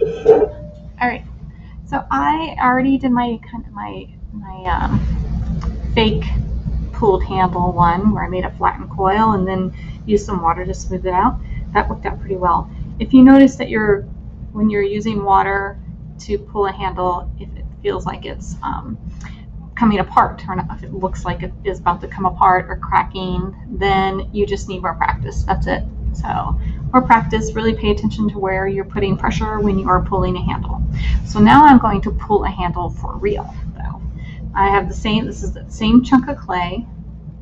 All right. So I already did my fake pulled handle one where I made a flattened coil and then used some water to smooth it out. That worked out pretty well. If you notice that when you're using water to pull a handle, if it feels like it's coming apart, or if it looks like it is about to come apart or cracking, then you just need more practice. That's it. So more practice, really pay attention to where you're putting pressure when you are pulling a handle. So now I'm going to pull a handle for real though. I have this is the same chunk of clay.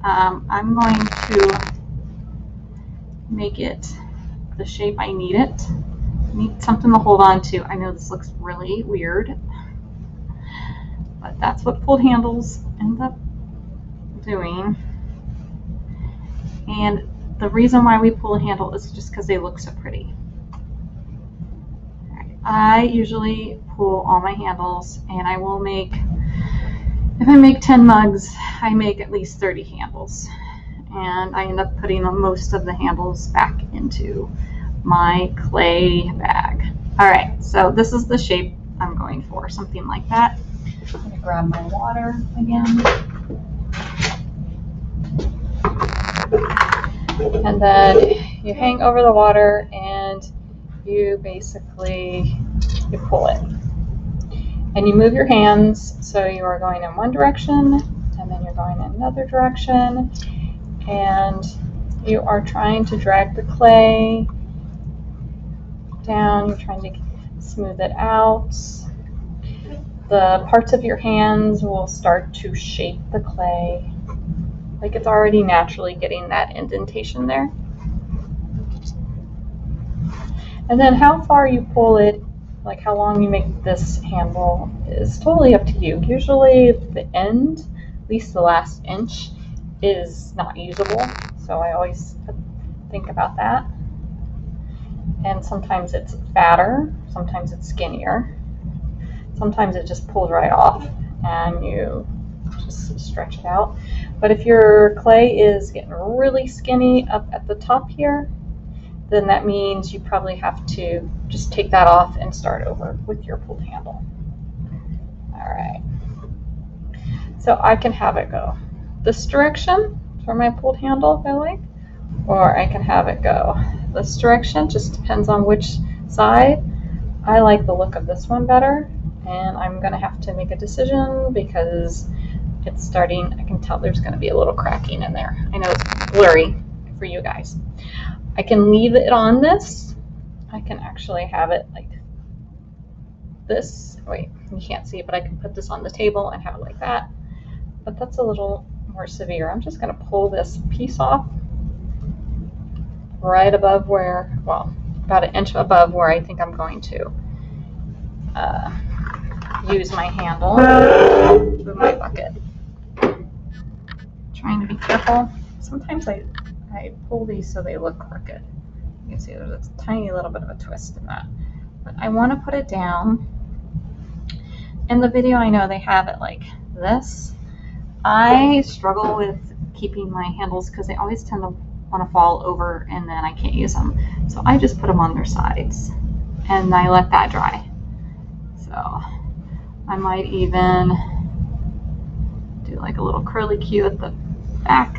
I'm going to make it the shape I need it. I need something to hold on to. I know this looks really weird, but that's what pulled handles end up doing. And the reason why we pull a handle is just because they look so pretty. I usually pull all my handles, and I will make, if I make 10 mugs, I make at least 30 handles. And I end up putting most of the handles back into my clay bag. All right, so this is the shape I'm going for, something like that. I'm gonna grab my water again. And then you hang over the water and you basically, you pull it. And you move your hands, so you are going in one direction, and then you're going in another direction, and you are trying to drag the clay down, you're trying to smooth it out. The parts of your hands will start to shape the clay, like it's already naturally getting that indentation there. And then how far you pull it, like how long you make this handle, is totally up to you. Usually the end, at least the last inch, is not usable, so I always think about that. And sometimes it's fatter, sometimes it's skinnier, sometimes it just pulls right off and you just stretch it out. But if your clay is getting really skinny up at the top here, then that means you probably have to just take that off and start over with your pulled handle. All right, so I can have it go this direction for my pulled handle if I like, or I can have it go this direction, just depends on which side. I like the look of this one better, and I'm gonna have to make a decision because it's starting, I can tell there's gonna be a little cracking in there. I know it's blurry for you guys. I can leave it on this. I can actually have it like this. Wait, you can't see it, but I can put this on the table and have it like that. But that's a little more severe. I'm just gonna pull this piece off right above where, well, about an inch above where I think I'm going to use my handle with my bucket. Trying to be careful. Sometimes I pull these so they look crooked. You can see there's a tiny little bit of a twist in that. But I want to put it down. In the video, I know they have it like this. I struggle with keeping my handles because they always tend to want to fall over and then I can't use them. So I just put them on their sides and I let that dry. So I might even do like a little curly Q at the back.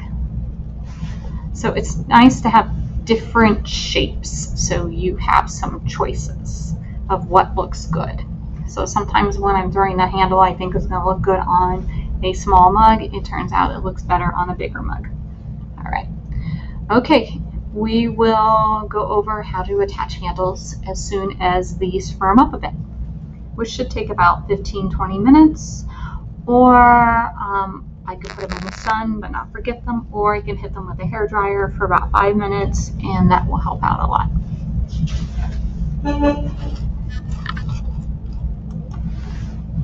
So it's nice to have different shapes so you have some choices of what looks good. So sometimes when I'm throwing a handle I think is going to look good on a small mug, it turns out it looks better on a bigger mug. All right. Okay, we will go over how to attach handles as soon as these firm up a bit, which should take about 15-20 minutes, or I could put them in the sun but not forget them, or I can hit them with a hairdryer for about 5 minutes and that will help out a lot.